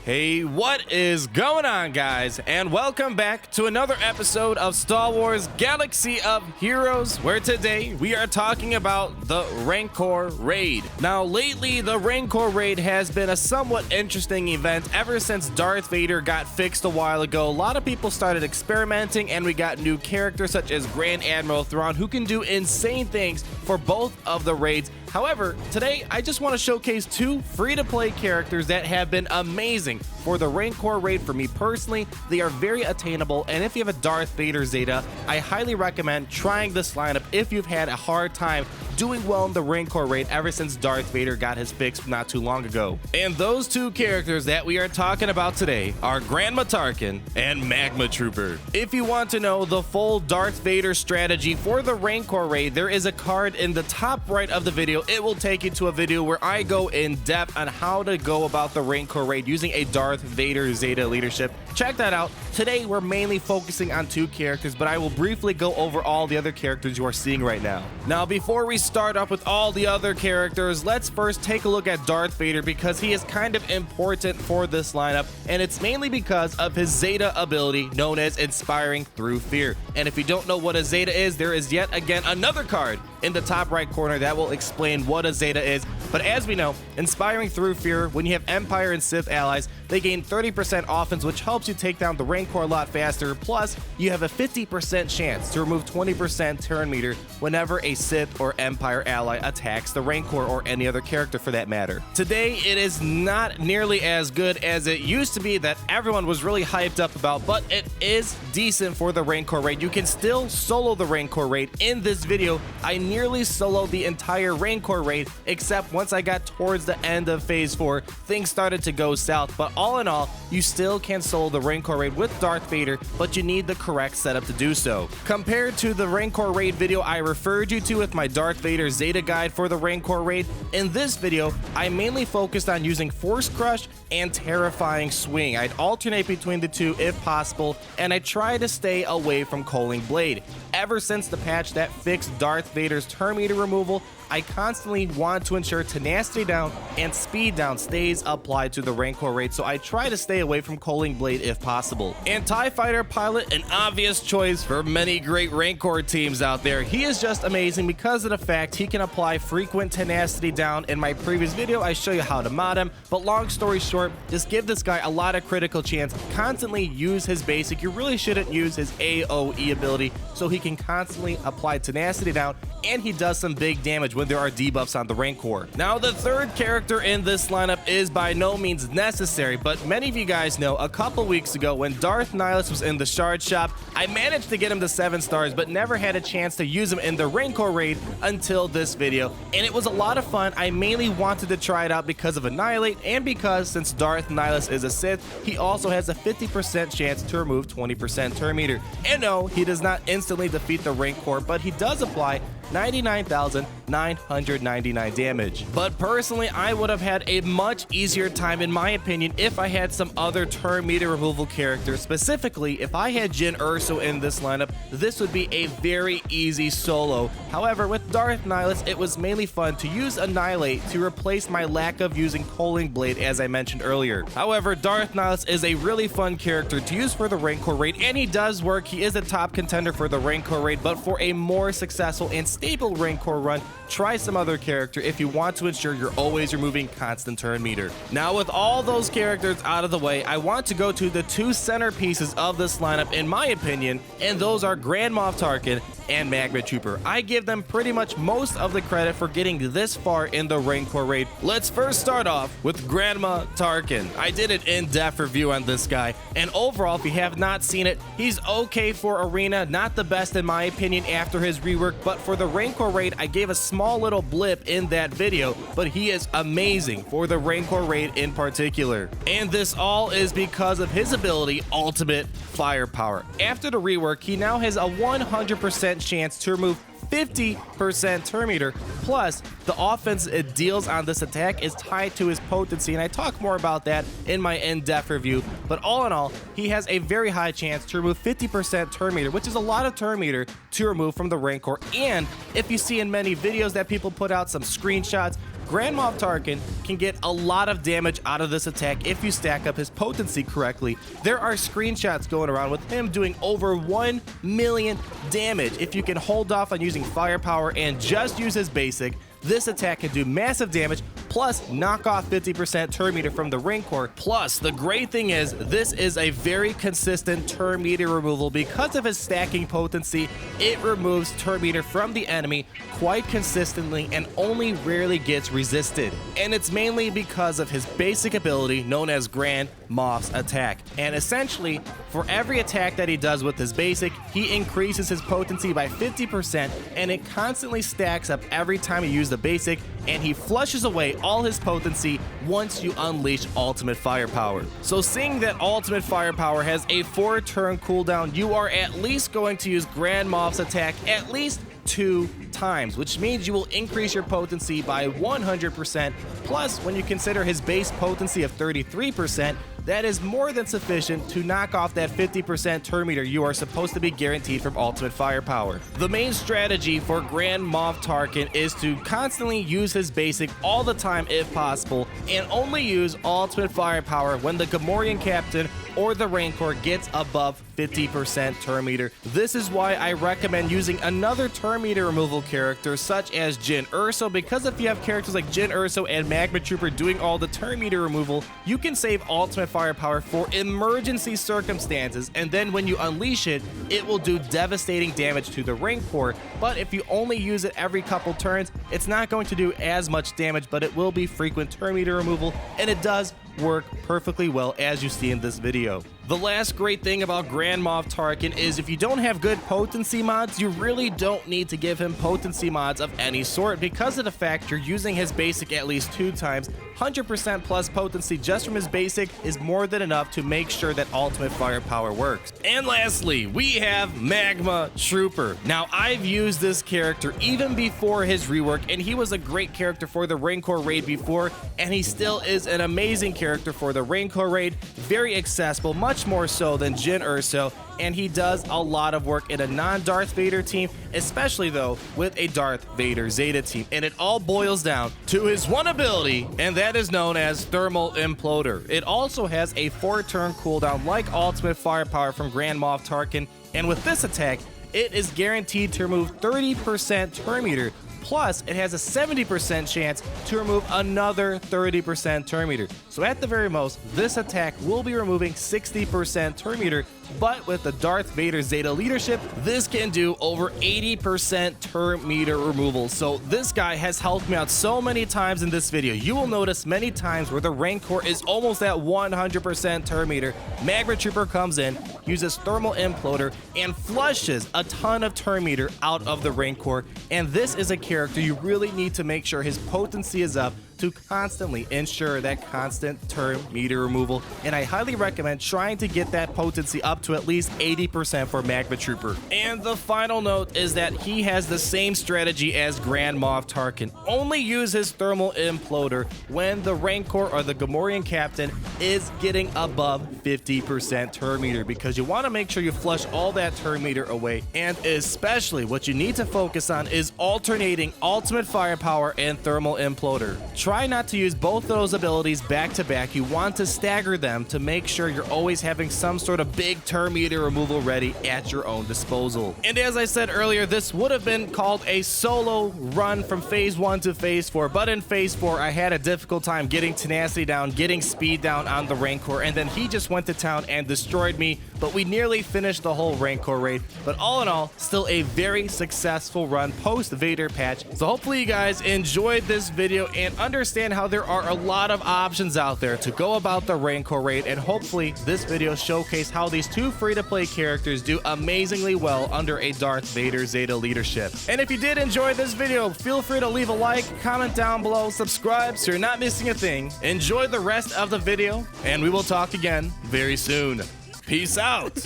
Hey, what is going on, guys? And welcome back to another episode of Star Wars Galaxy of Heroes, where today we are talking about the Rancor Raid. Now, lately, the Rancor Raid has been a somewhat interesting event. Ever since Darth Vader got fixed a while ago, a lot of people started experimenting, and we got new characters such as Grand Admiral Thrawn, who can do insane things for both of the raids. However, today I just want to showcase two free-to-play characters that have been amazing for the Rancor Raid. For me personally, they are very attainable, and if you have a Darth Vader Zeta, I highly recommend trying this lineup if you've had a hard time doing well in the Rancor Raid ever since Darth Vader got his fix not too long ago. And those two characters that we are talking about today are Grand Tarkin and Magmatrooper. If you want to know the full Darth Vader strategy for the Rancor Raid, there is a card in the top right of the video. It will take you to a video where I go in depth on how to go about the Rancor Raid using a Darth Vader Zeta leadership. Check that out. Today we're mainly focusing on two characters, but I will briefly go over all the other characters you are seeing right now. Now, before we start up with all the other characters, let's first take a look at Darth Vader, because he is kind of important for this lineup, and it's mainly because of his Zeta ability known as Inspiring Through Fear. And if you don't know what a Zeta is, there is yet again another card in the top right corner that will explain what a Zeta is. But as we know, Inspiring Through Fear, when you have Empire and Sith allies, they gain 30% offense, which helps you take down the Rancor a lot faster. Plus, you have a 50% chance to remove 20% turn meter whenever a Sith or Empire ally attacks the Rancor or any other character for that matter. Today, it is not nearly as good as it used to be that everyone was really hyped up about, but it is decent for the Rancor Raid. You can still solo the Rancor Raid. In this video, I nearly soloed the entire Rancor Raid, except once I got towards the end of Phase 4, things started to go south. But all in all, you still can solo the Rancor Raid with Darth Vader, but you need the correct setup to do so. Compared to the Rancor Raid video I referred you to with my Darth Vader Zeta guide for the Rancor Raid, in this video, I mainly focused on using Force Crush and Terrifying Swing. I'd alternate between the two if possible, and I try to stay away from Coaling Blade. Ever since the patch that fixed Darth Vader's turn meter removal, I constantly want to ensure tenacity down and speed down stays applied to the Rancor Raid, so I try to stay away from Coaling Blade if possible. And TIE Fighter Pilot, an obvious choice for many great Rancor teams out there. He is just amazing because of the fact he can apply frequent tenacity down. In my previous video, I show you how to mod him, but long story short, just give this guy a lot of critical chance. Constantly use his basic. You really shouldn't use his AoE ability, so he can constantly apply tenacity down, and he does some big damage when there are debuffs on the Rancor. Now, the third character in this lineup is by no means necessary, but many of you guys know a couple weeks ago when Darth Nihilus was in the Shard Shop, I managed to get him to 7 stars, but never had a chance to use him in the Rancor Raid until this video, and it was a lot of fun. I mainly wanted to try it out because of Annihilate, and because since Darth Nihilus is a Sith, he also has a 50% chance to remove 20% turn meter. And no, he does not instantly defeat the Rancor, but he does apply 99,999 damage. But personally, I would have had a much easier time, in my opinion, if I had some other turn meter removal characters. Specifically, if I had Jyn Erso in this lineup, this would be a very easy solo. However, with Darth Nihilus, it was mainly fun to use Annihilate to replace my lack of using Coaling Blade, as I mentioned earlier. However, Darth Nihilus is a really fun character to use for the Rancor Raid, and he does work. He is a top contender for the Rancor Raid, but for a more successful and stable Rancor run, try some other character if you want to ensure you're always removing constant turn meter. Now, with all those characters out of the way, I want to go to the two centerpieces of this lineup, in my opinion, and those are Grand Moff Tarkin and Magmatrooper. I give them pretty much most of the credit for getting this far in the Rancor Raid. Let's first start off with Grand Moff Tarkin. I did an in-depth review on this guy, and overall, if you have not seen it, he's okay for Arena, not the best in my opinion after his rework, but for the Rancor Raid, I gave a small little blip in that video, but he is amazing for the Rancor Raid in particular. And this all is because of his ability, Ultimate Firepower. After the rework, he now has a 100% chance to remove 50% turn meter, plus the offense it deals on this attack is tied to his potency, and I talk more about that in my in-depth review. But all in all, he has a very high chance to remove 50% turn meter, which is a lot of turn meter to remove from the Rancor. And if you see in many videos that people put out some screenshots, Grand Moff Tarkin can get a lot of damage out of this attack if you stack up his potency correctly. There are screenshots going around with him doing over 1 million damage. If you can hold off on using firepower and just use his basic, this attack can do massive damage, plus knock off 50% turn meter from the Rancor. Plus, the great thing is, this is a very consistent turn meter removal. Because of his stacking potency, it removes turn meter from the enemy quite consistently and only rarely gets resisted. And it's mainly because of his basic ability known as Grand Moff's attack. And essentially, for every attack that he does with his basic, he increases his potency by 50%, and it constantly stacks up every time you use the basic, and he flushes away all his potency once you unleash ultimate firepower. So seeing that ultimate firepower has a 4-turn cooldown, you are at least going to use Grand Moff's attack at least 2 times, which means you will increase your potency by 100%. Plus, when you consider his base potency of 33%, that is more than sufficient to knock off that 50% turn meter you are supposed to be guaranteed from ultimate firepower. The main strategy for Grand Moff Tarkin is to constantly use his basic all the time if possible, and only use ultimate firepower when the Gamorrean captain or the Rancor gets above 50% turn meter. This is why I recommend using another turn meter removal character such as Jyn Erso, because if you have characters like Jyn Erso and Magmatrooper doing all the turn meter removal, you can save ultimate firepower for emergency circumstances, and then when you unleash it, it will do devastating damage to the Rancor. But if you only use it every couple turns, it's not going to do as much damage, but it will be frequent turn meter removal, and it does work perfectly well as you see in this video. The last great thing about Grand Moff Tarkin is if you don't have good potency mods, you really don't need to give him potency mods of any sort, because of the fact you're using his basic at least 2 times. 100% plus potency just from his basic is more than enough to make sure that ultimate firepower works. And lastly, we have Magmatrooper. Now, I've used this character even before his rework, and he was a great character for the Rancor Raid before, and he still is an amazing character for the Rancor Raid. Very accessible, much more so than Jyn Erso, and he does a lot of work in a non-Darth Vader team, especially though with a Darth Vader Zeta team. And it all boils down to his one ability, and that is known as Thermal Imploder. It also has a 4-turn cooldown like ultimate firepower from Grand Moff Tarkin, and with this attack, it is guaranteed to remove 30% turn meter. Plus, it has a 70% chance to remove another 30% turn meter. So at the very most, this attack will be removing 60% turn meter, but with the Darth Vader Zeta leadership, this can do over 80% turn meter removal. So this guy has helped me out so many times in this video. You will notice many times where the Rancor is almost at 100% turn meter. Magmatrooper comes in, uses Thermal Imploder, and flushes a ton of turn meter out of the Rancor. And this is a character you really need to make sure his potency is up to constantly ensure that constant turn meter removal, and I highly recommend trying to get that potency up to at least 80% for Magmatrooper. And the final note is that he has the same strategy as Grand Moff Tarkin. Only use his Thermal Imploder when the Rancor or the Gamorrean captain is getting above 50% turn meter, because you want to make sure you flush all that turn meter away. And especially what you need to focus on is alternating ultimate firepower and Thermal Imploder. Try not to use both of those abilities back to back. You want to stagger them to make sure you're always having some sort of big turn meter removal ready at your own disposal. And as I said earlier, this would have been called a solo run from phase 1 to phase 4, but in phase 4 I had a difficult time getting tenacity down, getting speed down on the Rancor, and then he just went to town and destroyed me, but we nearly finished the whole Rancor raid. But all in all, still a very successful run post Vader patch. So hopefully you guys enjoyed this video and understand how there are a lot of options out there to go about the Rancor raid, and hopefully this video showcased how these 2 free-to-play characters do amazingly well under a Darth Vader Zeta leadership. And if you did enjoy this video, feel free to leave a like, comment down below, subscribe so you're not missing a thing. Enjoy the rest of the video, and we will talk again very soon. Peace out.